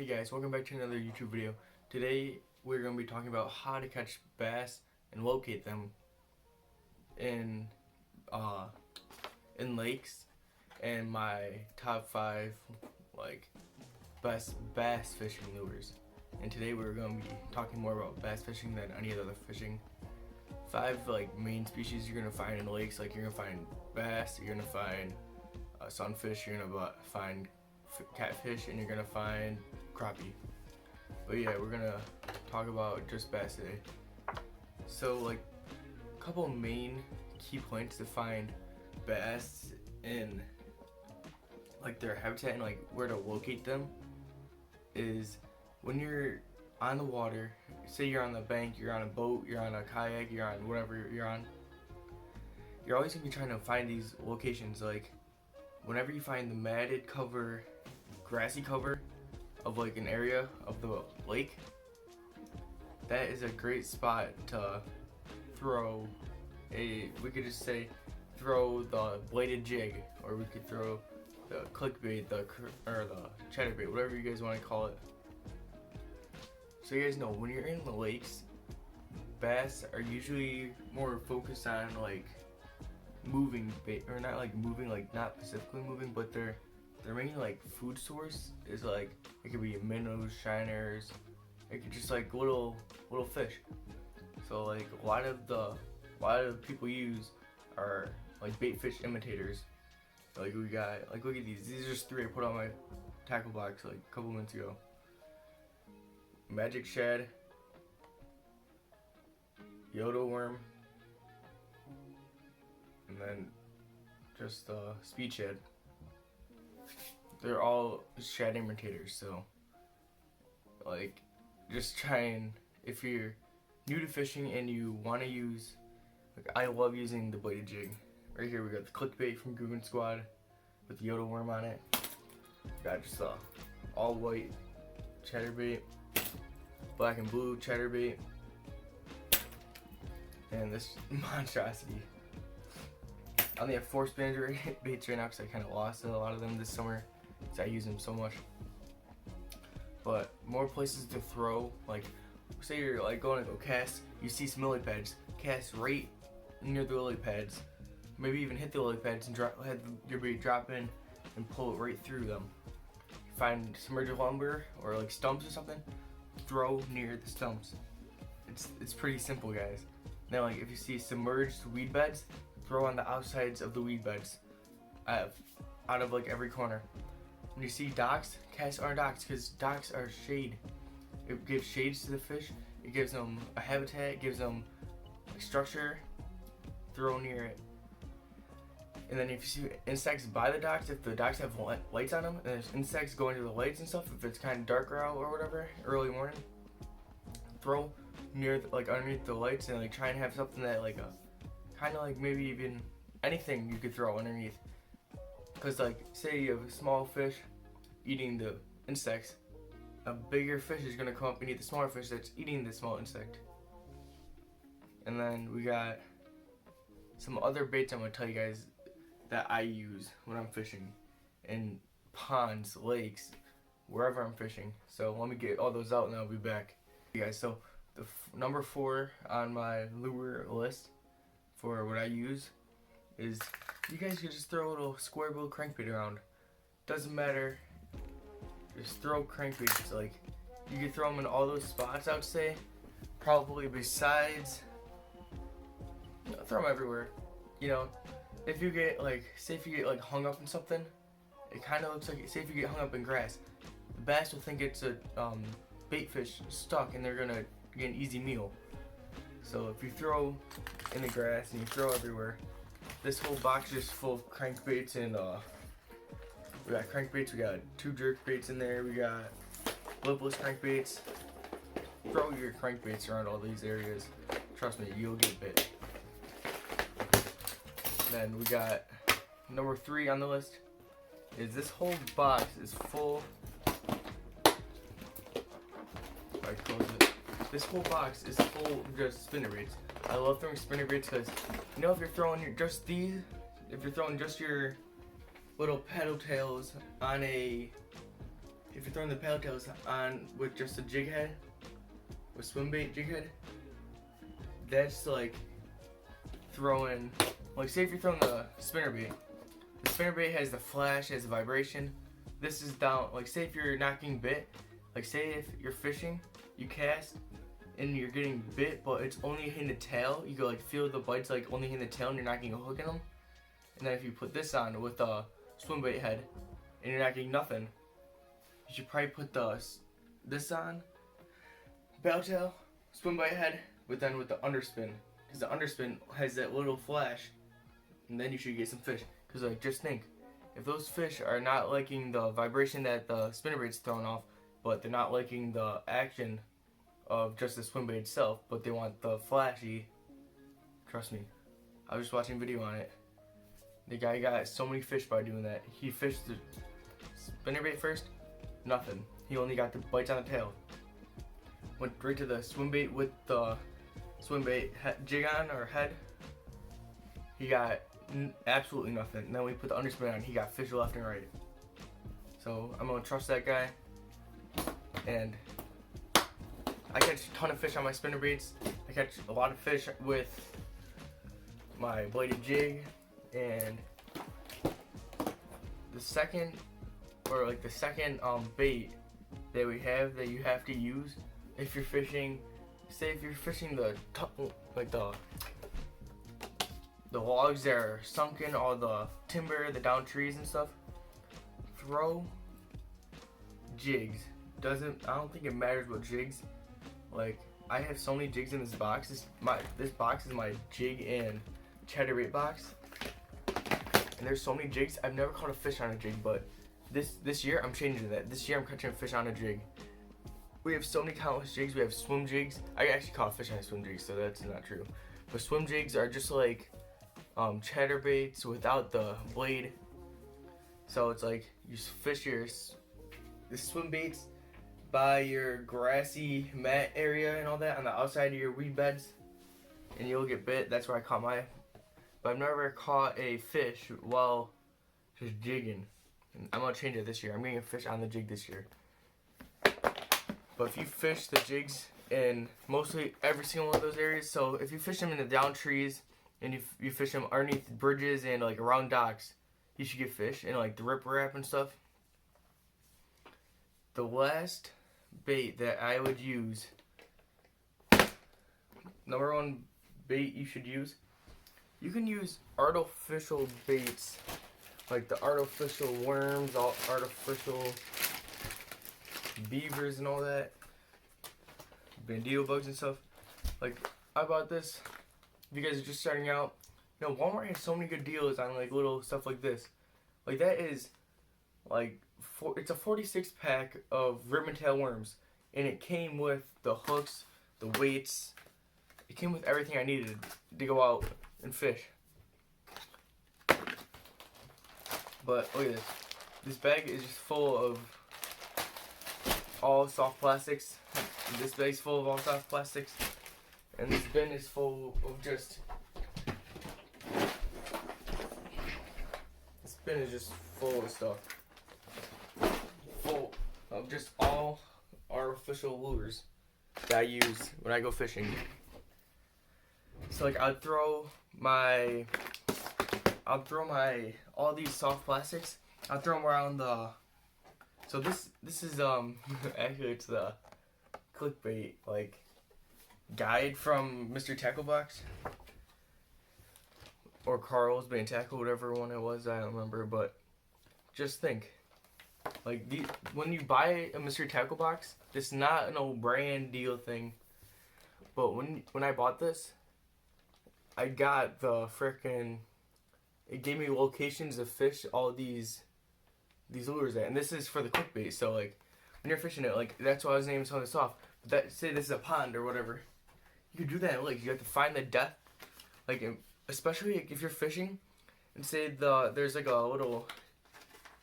Hey guys, welcome back to another YouTube video. Today we're going to be talking about how to catch bass and locate them in lakes, and my top 5 best bass fishing lures. And today we're going to be talking more about bass fishing than any other fishing. 5 main species you're going to find in lakes. Like, you're going to find bass, you're going to find sunfish, you're going to find catfish, and you're going to find crappie. But yeah, we're gonna talk about just bass today. So a couple main key points to find bass in their habitat and where to locate them is when you're on the water. Say you're on the bank, you're on a boat, you're on a kayak, you're on whatever you're on. You're always gonna be trying to find these locations. Whenever you find the matted cover, grassy cover of an area of the lake, that is a great spot to throw we could just say throw the bladed jig, or we could throw the clickbait, or the chatterbait, whatever you guys want to call it. So you guys know, when you're in the lakes, bass are usually more focused on moving bait, or not moving, not specifically moving, but their main food source is it could be minnows, shiners, it could just little fish. So a lot of people use are bait fish imitators. We got look at these are just 3 I put on my tackle box a couple minutes ago. Magic shad, Yodo worm, and then just speed shad. They're all shad imitators, so just try and, if you're new to fishing and you want to use, I love using the bladed jig. Right here we got the clickbait from Googan Squad with the Yodo worm on it. We got just all white chatterbait, black and blue chatterbait, and this monstrosity. I only have 4 spinner baits right now because I kind of lost a lot of them this summer. I use them so much. But more places to throw, say you're going to go cast, you see some lily pads, cast right near the lily pads, maybe even hit the lily pads and have your bait drop in and pull it right through them. Find submerged lumber or stumps or something, throw near the stumps. It's pretty simple, guys. Now if you see submerged weed beds, throw on the outsides of the weed beds, out of every corner. When you see docks, cast on docks, because docks are shade. It gives shades to the fish. It gives them a habitat. It gives them structure. Throw near it. And then if you see insects by the docks, if the docks have lights on them, and there's insects going to the lights and stuff, if it's kind of darker out or whatever, early morning, throw near underneath the lights, and try and have something that kind of maybe even anything you could throw underneath. Because say you have a small fish eating the insects, a bigger fish is going to come up and eat the smaller fish that's eating the small insect. And then we got some other baits I'm going to tell you guys that I use when I'm fishing in ponds, lakes, wherever I'm fishing. So let me get all those out and I'll be back. Okay, guys, so the number 4 on my lure list for what I use is, you guys could just throw a little square bill crankbait around. Doesn't matter. Just throw crankbaits. You could throw them in all those spots, I would say. Probably besides, throw them everywhere. If you get say if you get hung up in something, it kind of looks say if you get hung up in grass, the bass will think it's a bait fish stuck, and they're gonna get an easy meal. So if you throw in the grass and you throw everywhere, this whole box is full of crankbaits, and we got crankbaits, we got 2 jerk baits in there, we got lipless crankbaits. Throw your crankbaits around all these areas. Trust me, you'll get bit. Then we got number 3 on the list is this whole box is full. This whole box is full of just spinner baits. I love throwing spinner baits because, if you're throwing just your little paddle tails on a if you're throwing the paddle tails on with just a jig head, with swim bait jig head, that's like throwing, like say if you're throwing the spinner bait. The spinner bait has the flash, has the vibration. This is down, like say if you're not getting bit, like say if you're fishing, you cast and you're getting bit, but it's only hitting the tail. You go like feel the bites like only hitting the tail and you're not getting a hook in them. And then if you put this on with a swim bait head and you're not getting nothing, you should probably put this on, paddle tail, swim bait head, but then with the underspin, because the underspin has that little flash, and then you should get some fish. Because like just think, if those fish are not liking the vibration that the spinnerbait's throwing off, but they're not liking the action of just the swim bait itself, but they want the flashy, trust me, I was just watching a video on it. The guy got so many fish by doing that. He fished the spinnerbait first, nothing. He only got the bites on the tail. Went right to the swim bait with the swim bait jig on or head. He got absolutely nothing. And then we put the underspin on, he got fish left and right. So I'm gonna trust that guy. And I catch a ton of fish on my spinner baits. I catch a lot of fish with my bladed jig. And the second bait that we have that you have to use if you're fishing, say if you're fishing the logs that are sunken, all the timber, the down trees and stuff, throw jigs. I don't think it matters what jigs. Like I have so many jigs in this box. This box is my jig and chatterbait box. And there's so many jigs. I've never caught a fish on a jig, but this year I'm changing that. This year I'm catching a fish on a jig. We have so many countless jigs. We have swim jigs. I actually caught a fish on a swim jig, so that's not true. But swim jigs are just like chatterbaits without the blade. So it's like you fish the swim baits by your grassy mat area and all that on the outside of your weed beds, and you'll get bit. That's where I caught my. But I've never caught a fish while just jigging. And I'm gonna change it this year. I'm getting a fish on the jig this year. But if you fish the jigs in mostly every single one of those areas, so if you fish them in the down trees and you fish them underneath bridges and like around docks, you should get fish and like the riprap and stuff. The last bait that I would use, number one bait you should use, you can use artificial baits like the artificial worms, all artificial beavers and all that, bandito bugs and stuff. Like I bought this. If you guys are just starting out, you know Walmart has so many good deals on like little stuff like this. Like that is like it's a 46 pack of ribbon-tail worms, and it came with the hooks, the weights. It came with everything I needed to go out and fish. But look at this. This bag is just full of all soft plastics. This bag's full of all soft plastics. And this bin is full of just... This bin is just full of stuff. Full of just all artificial lures that I use when I go fishing. So like I'd throw all these soft plastics. I'll throw them around the. So this is actually it's the clickbait like guide from Mr. Tackle Box or Carl's Bait and Tackle, whatever one it was, I don't remember. But just think, like when you buy a Mr. Tackle Box, it's not no brand deal thing. But when I bought this, I got the frickin'. It gave me locations of fish all these lures at, and this is for the clickbait. So like when you're fishing it, like that's why I was naming some of this off. But that say this is a pond or whatever, you could do that. Like you have to find the depth, like especially if you're fishing, and say there's like a little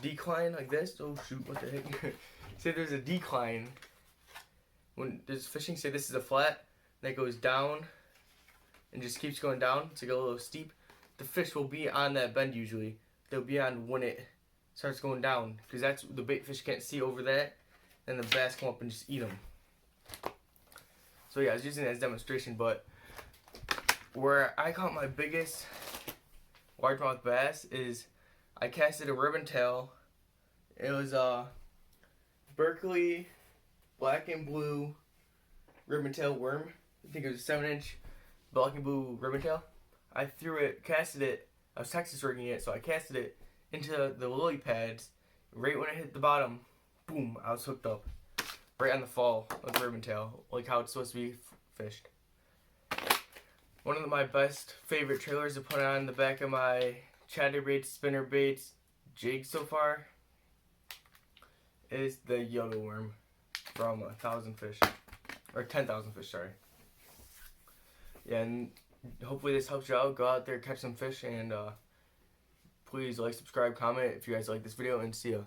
decline like this. Oh shoot! What the heck? Say there's a decline when there's fishing. Say this is a flat that goes down and just keeps going down. It's like a little steep. The fish will be on that bend usually. They'll be on when it starts going down, because that's the bait fish can't see over that, and the bass come up and just eat them. So yeah, I was using that as demonstration, but where I caught my biggest largemouth bass is I casted a ribbon tail. It was a Berkeley black and blue ribbon tail worm. I think it was a 7-inch black and blue ribbon tail. I threw it, casted it. I was Texas rigging it, so I casted it into the lily pads. Right when it hit the bottom, boom, I was hooked up. Right on the fall of the ribbon tail, like how it's supposed to be fished. One of my best favorite trailers to put on the back of my chatterbaits, spinnerbaits, jigs so far is the yellow worm from 1,000 fish, or 10,000 fish, sorry. Yeah, and hopefully this helps you out. Go out there, catch some fish, and please like, subscribe, comment if you guys like this video, and see ya.